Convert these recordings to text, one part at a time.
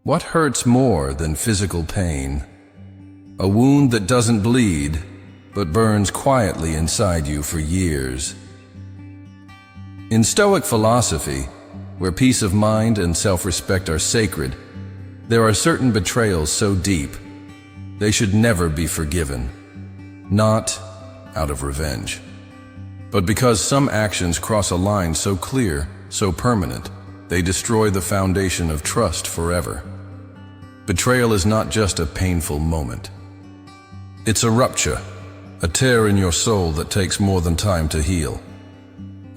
What hurts more than physical pain? A wound that doesn't bleed, but burns quietly inside you for years. In Stoic philosophy, where peace of mind and self-respect are sacred, there are certain betrayals so deep, they should never be forgiven. Not out of revenge, but because some actions cross a line so clear, so permanent, they destroy the foundation of trust forever. Betrayal is not just a painful moment. It's a rupture, a tear in your soul that takes more than time to heal.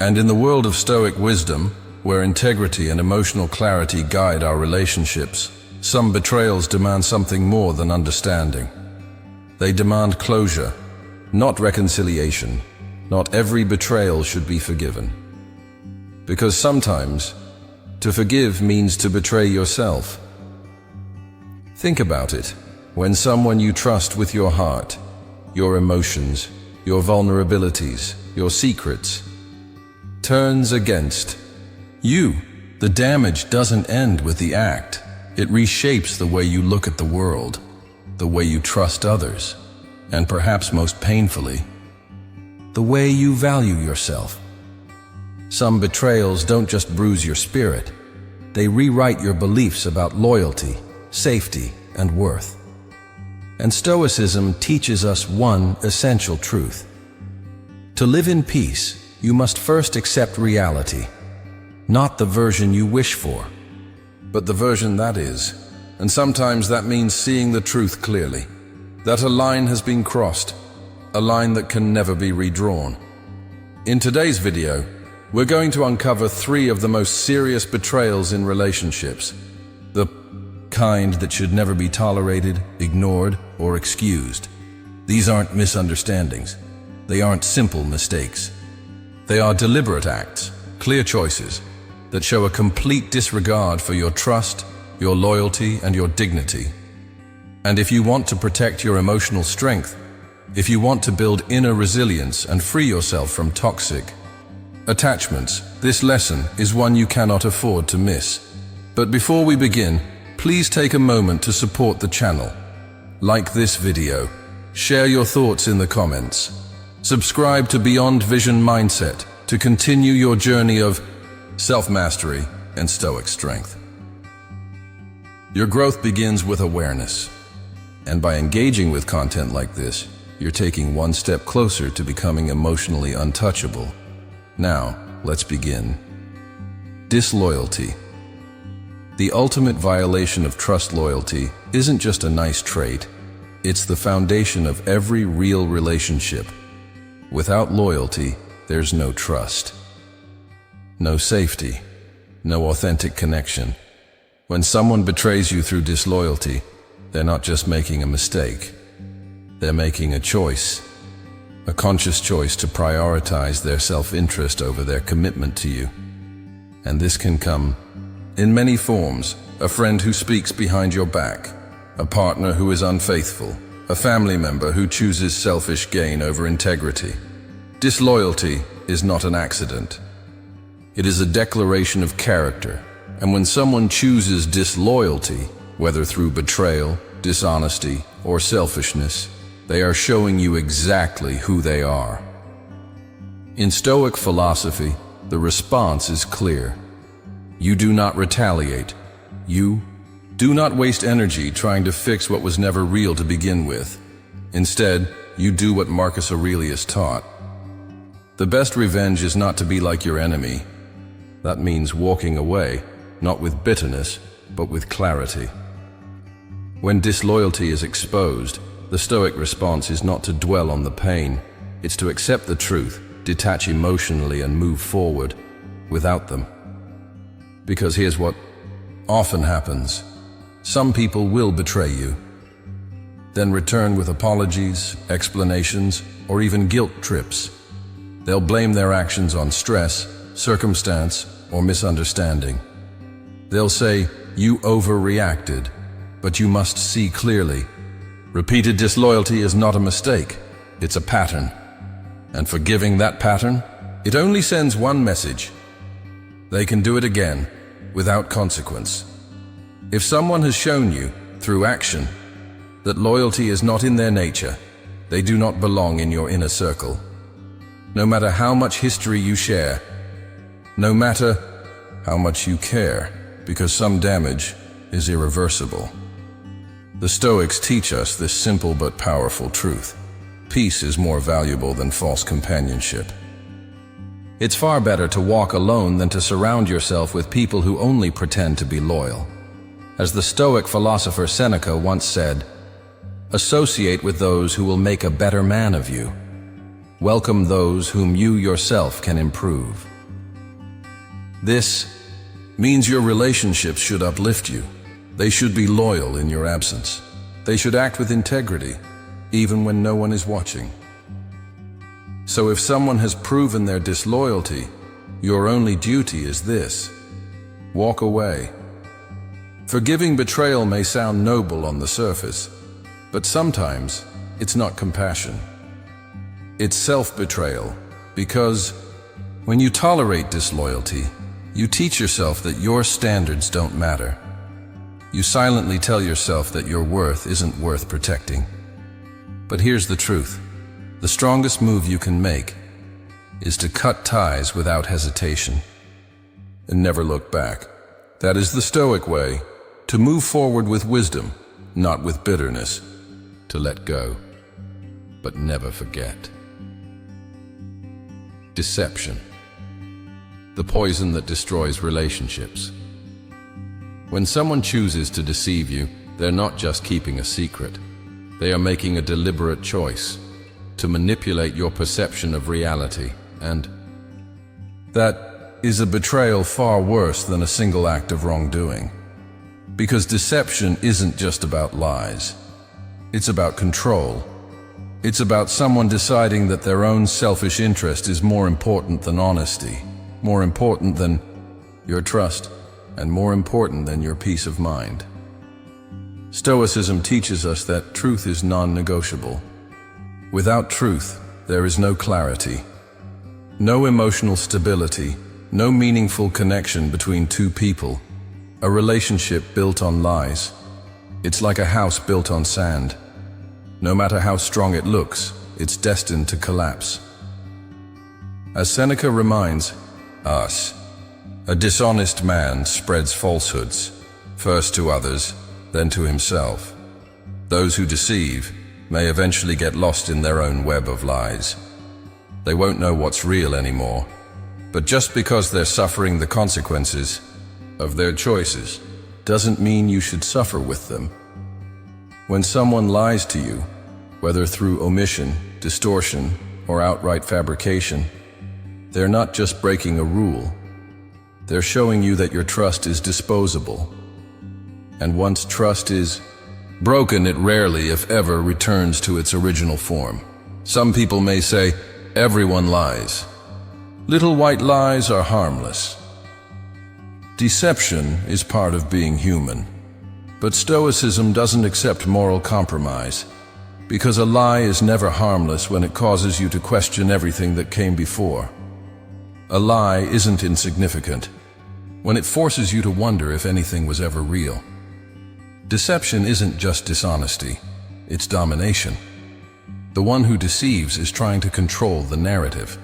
And in the world of Stoic wisdom, where integrity and emotional clarity guide our relationships, some betrayals demand something more than understanding. They demand closure, not reconciliation. Not every betrayal should be forgiven. Because sometimes, to forgive means to betray yourself. Think about it. When someone you trust with your heart, your emotions, your vulnerabilities, your secrets, turns against you, the damage doesn't end with the act. It reshapes the way you look at the world, the way you trust others, and perhaps most painfully, the way you value yourself. Some betrayals don't just bruise your spirit, they rewrite your beliefs about loyalty, safety, and worth. And Stoicism teaches us one essential truth. To live in peace, you must first accept reality, not the version you wish for, but the version that is. And sometimes that means seeing the truth clearly, that a line has been crossed, a line that can never be redrawn. In today's video, we're going to uncover 3 of the most serious betrayals in relationships, the kind that should never be tolerated, ignored, or excused. These aren't misunderstandings. They aren't simple mistakes. They are deliberate acts, clear choices, that show a complete disregard for your trust, your loyalty, and your dignity. And if you want to protect your emotional strength, if you want to build inner resilience and free yourself from toxic attachments, this lesson is one you cannot afford to miss. But before we begin, please take a moment to support the channel. Like this video, share your thoughts in the comments, subscribe to Beyond Vision Mindset to continue your journey of self-mastery and Stoic strength. Your growth begins with awareness, and by engaging with content like this, you're taking one step closer to becoming emotionally untouchable. Now, let's begin. Disloyalty. The ultimate violation of trust. Loyalty isn't just a nice trait, it's the foundation of every real relationship. Without loyalty, there's no trust, no safety, no authentic connection. When someone betrays you through disloyalty, they're not just making a mistake, they're making a choice, a conscious choice to prioritize their self-interest over their commitment to you. And this can come in many forms: a friend who speaks behind your back, a partner who is unfaithful, a family member who chooses selfish gain over integrity. Disloyalty is not an accident. It is a declaration of character. And when someone chooses disloyalty, whether through betrayal, dishonesty, or selfishness, they are showing you exactly who they are. In Stoic philosophy, the response is clear. You do not retaliate. You do not waste energy trying to fix what was never real to begin with. Instead, you do what Marcus Aurelius taught. The best revenge is not to be like your enemy. That means walking away, not with bitterness, but with clarity. When disloyalty is exposed, the Stoic response is not to dwell on the pain. It's to accept the truth, detach emotionally, and move forward without them. Because here's what often happens. Some people will betray you, then return with apologies, explanations, or even guilt trips. They'll blame their actions on stress, circumstance, or misunderstanding. They'll say, "You overreacted," but you must see clearly. Repeated disloyalty is not a mistake, it's a pattern. And forgiving that pattern, it only sends one message: they can do it again, without consequence. If someone has shown you, through action, that loyalty is not in their nature, they do not belong in your inner circle. No matter how much history you share, no matter how much you care, because some damage is irreversible. The Stoics teach us this simple but powerful truth. Peace is more valuable than false companionship. It's far better to walk alone than to surround yourself with people who only pretend to be loyal. As the Stoic philosopher Seneca once said, "Associate with those who will make a better man of you. Welcome those whom you yourself can improve." This means your relationships should uplift you. They should be loyal in your absence. They should act with integrity, even when no one is watching. So if someone has proven their disloyalty, your only duty is this: walk away. Forgiving betrayal may sound noble on the surface, but sometimes it's not compassion. It's self-betrayal, because when you tolerate disloyalty, you teach yourself that your standards don't matter. You silently tell yourself that your worth isn't worth protecting. But here's the truth. The strongest move you can make is to cut ties without hesitation and never look back. That is the Stoic way, to move forward with wisdom, not with bitterness, to let go, but never forget. Deception, the poison that destroys relationships. When someone chooses to deceive you, they're not just keeping a secret. They are making a deliberate choice to manipulate your perception of reality, and that is a betrayal far worse than a single act of wrongdoing. Because deception isn't just about lies. It's about control. It's about someone deciding that their own selfish interest is more important than honesty, more important than your trust, and more important than your peace of mind. Stoicism teaches us that truth is non-negotiable. Without truth, there is no clarity, no emotional stability, no meaningful connection between two people. A relationship built on lies, it's like a house built on sand. No matter how strong it looks, it's destined to collapse. As Seneca reminds us, a dishonest man spreads falsehoods, first to others, then to himself. Those who deceive may eventually get lost in their own web of lies. They won't know what's real anymore, but just because they're suffering the consequences of their choices doesn't mean you should suffer with them. When someone lies to you, whether through omission, distortion, or outright fabrication, they're not just breaking a rule. They're showing you that your trust is disposable. And once trust is broken, it rarely, if ever, returns to its original form. Some people may say, everyone lies. Little white lies are harmless. Deception is part of being human. But Stoicism doesn't accept moral compromise, because a lie is never harmless when it causes you to question everything that came before. A lie isn't insignificant when it forces you to wonder if anything was ever real. Deception isn't just dishonesty, it's domination. The one who deceives is trying to control the narrative,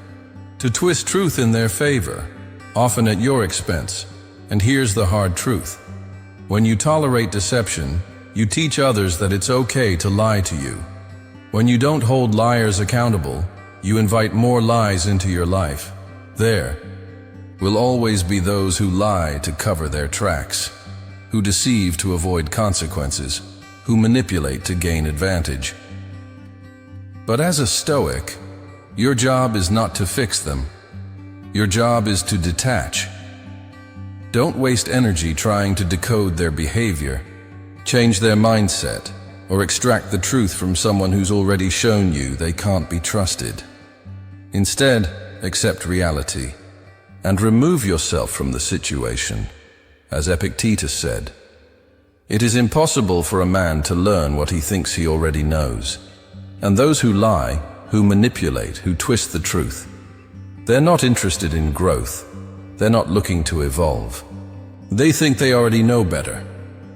to twist truth in their favor, often at your expense. And here's the hard truth. When you tolerate deception, you teach others that it's okay to lie to you. When you don't hold liars accountable, you invite more lies into your life. There will always be those who lie to cover their tracks, who deceive to avoid consequences, who manipulate to gain advantage. But as a Stoic, your job is not to fix them. Your job is to detach. Don't waste energy trying to decode their behavior, change their mindset, or extract the truth from someone who's already shown you they can't be trusted. Instead, accept reality and remove yourself from the situation. As Epictetus said, "It is impossible for a man to learn what he thinks he already knows." And those who lie, who manipulate, who twist the truth, they're not interested in growth. They're not looking to evolve. They think they already know better.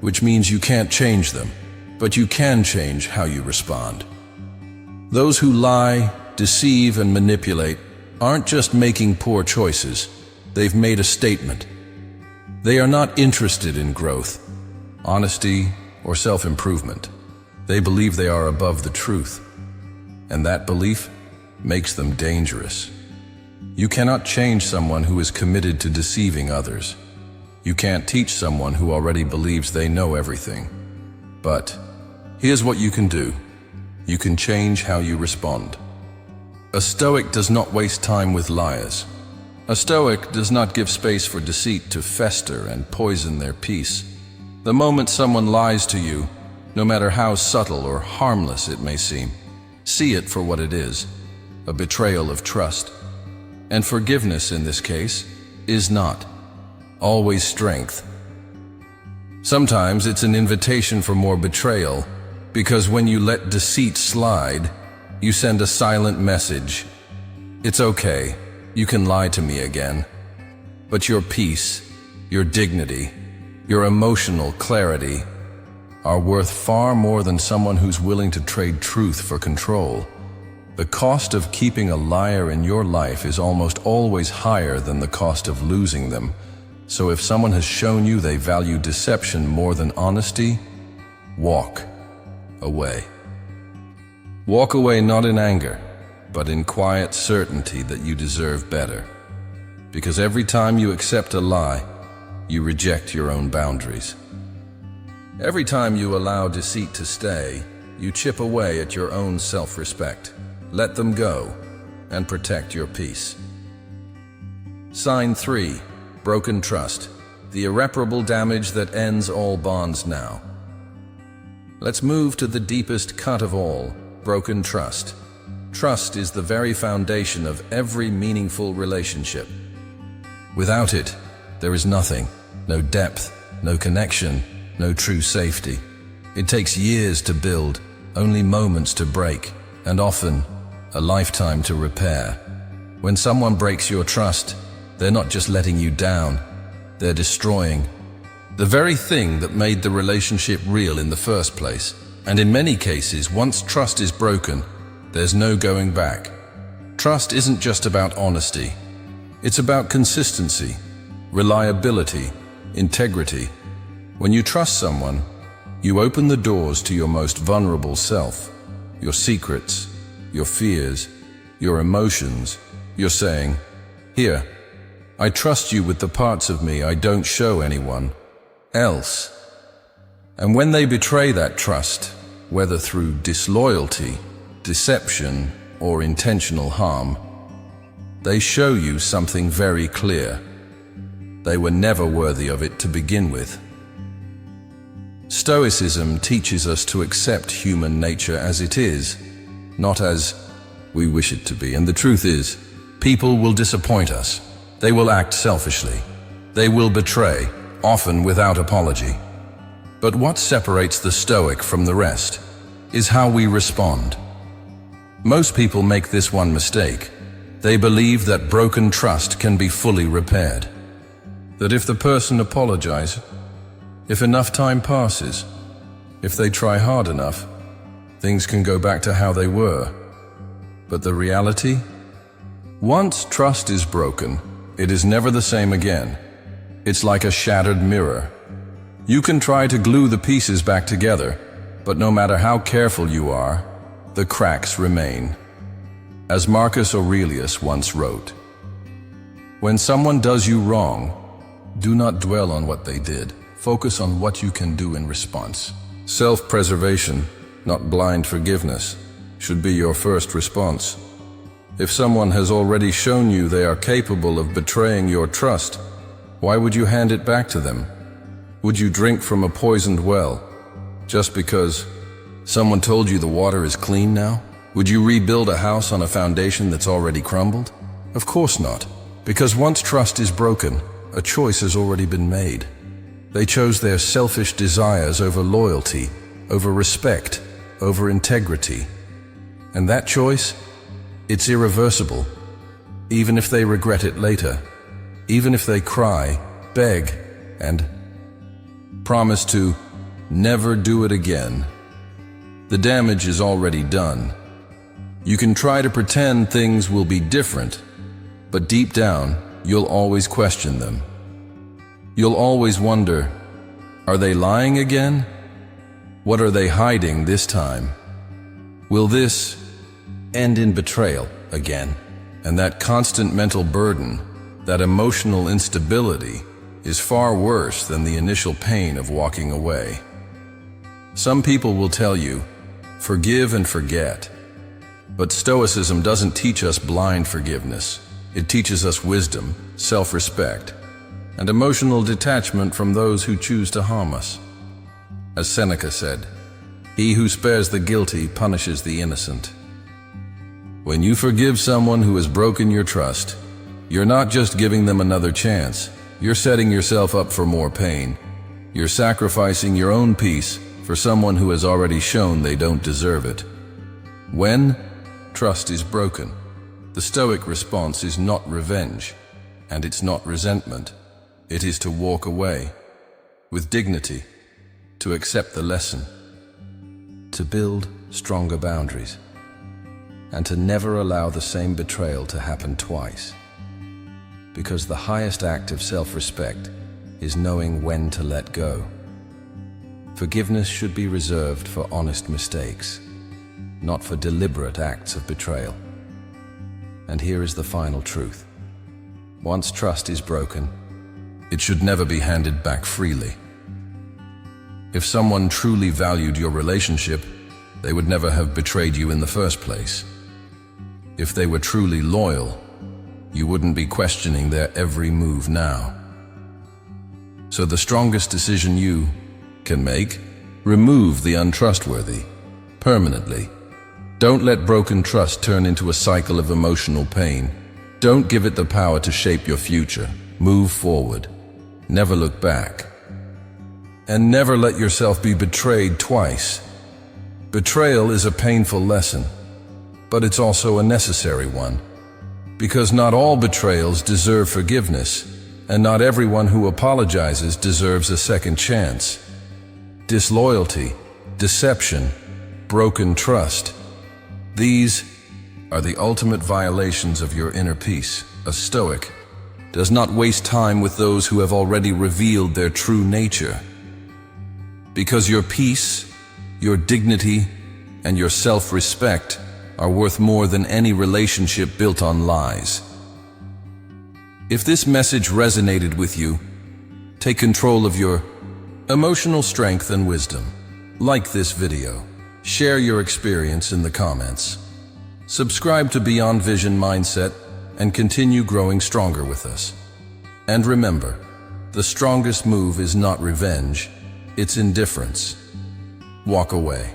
which means you can't change them, but you can change how you respond. Those who lie, deceive, and manipulate aren't just making poor choices, they've made a statement. They are not interested in growth, honesty, or self-improvement. They believe they are above the truth, and that belief makes them dangerous. You cannot change someone who is committed to deceiving others. You can't teach someone who already believes they know everything. But here's what you can do. You can change how you respond. A Stoic does not waste time with liars. A Stoic does not give space for deceit to fester and poison their peace. The moment someone lies to you, no matter how subtle or harmless it may seem, see it for what it is, a betrayal of trust. And forgiveness in this case is not always strength. Sometimes it's an invitation for more betrayal, because when you let deceit slide, you send a silent message. It's okay, you can lie to me again. But your peace, your dignity, your emotional clarity are worth far more than someone who's willing to trade truth for control. The cost of keeping a liar in your life is almost always higher than the cost of losing them. So if someone has shown you they value deception more than honesty, walk away. Walk away not in anger, but in quiet certainty that you deserve better. Because every time you accept a lie, you reject your own boundaries. Every time you allow deceit to stay, you chip away at your own self-respect. Let them go and protect your peace. Sign 3. Broken trust. The irreparable damage that ends all bonds now. Let's move to the deepest cut of all, broken trust. Trust is the very foundation of every meaningful relationship. Without it, there is nothing, no depth, no connection, no true safety. It takes years to build, only moments to break, and often a lifetime to repair. When someone breaks your trust, they're not just letting you down, they're destroying the very thing that made the relationship real in the first place. And in many cases, once trust is broken, there's no going back. Trust isn't just about honesty. It's about consistency, reliability, integrity. When you trust someone, you open the doors to your most vulnerable self, your secrets, your fears, your emotions. You're saying, "Here, I trust you with the parts of me I don't show anyone else." And when they betray that trust, whether through disloyalty, deception, or intentional harm, they show you something very clear. They were never worthy of it to begin with. Stoicism teaches us to accept human nature as it is, not as we wish it to be. And the truth is, people will disappoint us. They will act selfishly. They will betray, often without apology. But what separates the Stoic from the rest is how we respond. Most people make this one mistake. They believe that broken trust can be fully repaired. That if the person apologizes, if enough time passes, if they try hard enough, things can go back to how they were. But the reality? Once trust is broken, it is never the same again. It's like a shattered mirror. You can try to glue the pieces back together, but no matter how careful you are, the cracks remain. As Marcus Aurelius once wrote, "When someone does you wrong, do not dwell on what they did. Focus on what you can do in response." Self-preservation, not blind forgiveness, should be your first response. If someone has already shown you they are capable of betraying your trust, why would you hand it back to them? Would you drink from a poisoned well just because someone told you the water is clean now? Would you rebuild a house on a foundation that's already crumbled? Of course not, because once trust is broken, a choice has already been made. They chose their selfish desires over loyalty, over respect, over integrity. And that choice, it's irreversible, even if they regret it later, even if they cry, beg, and promise to never do it again. The damage is already done. You can try to pretend things will be different, but deep down, you'll always question them. You'll always wonder, are they lying again? What are they hiding this time? Will this end in betrayal again? And that constant mental burden, that emotional instability, is far worse than the initial pain of walking away. Some people will tell you, forgive and forget. But Stoicism doesn't teach us blind forgiveness. It teaches us wisdom, self-respect, and emotional detachment from those who choose to harm us. As Seneca said, "He who spares the guilty punishes the innocent." When you forgive someone who has broken your trust, you're not just giving them another chance, you're setting yourself up for more pain. You're sacrificing your own peace for someone who has already shown they don't deserve it. When trust is broken, the Stoic response is not revenge, and it's not resentment. It is to walk away with dignity, to accept the lesson, to build stronger boundaries, and to never allow the same betrayal to happen twice. Because the highest act of self-respect is knowing when to let go. Forgiveness should be reserved for honest mistakes, not for deliberate acts of betrayal. And here is the final truth. Once trust is broken, it should never be handed back freely. If someone truly valued your relationship, they would never have betrayed you in the first place. If they were truly loyal, you wouldn't be questioning their every move now. So the strongest decision you can make, remove the untrustworthy permanently. Don't let broken trust turn into a cycle of emotional pain. Don't give it the power to shape your future. Move forward. Never look back. And never let yourself be betrayed twice. Betrayal is a painful lesson, but it's also a necessary one. Because not all betrayals deserve forgiveness, and not everyone who apologizes deserves a second chance. Disloyalty, deception, broken trust. These are the ultimate violations of your inner peace. A Stoic does not waste time with those who have already revealed their true nature. Because your peace, your dignity, and your self-respect are worth more than any relationship built on lies. If this message resonated with you, take control of your emotional strength and wisdom. Like this video. Share your experience in the comments. Subscribe to Beyond Vision Mindset and continue growing stronger with us. And remember, the strongest move is not revenge, it's indifference. Walk away.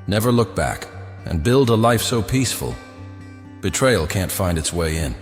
Never look back, and build a life so peaceful, betrayal can't find its way in.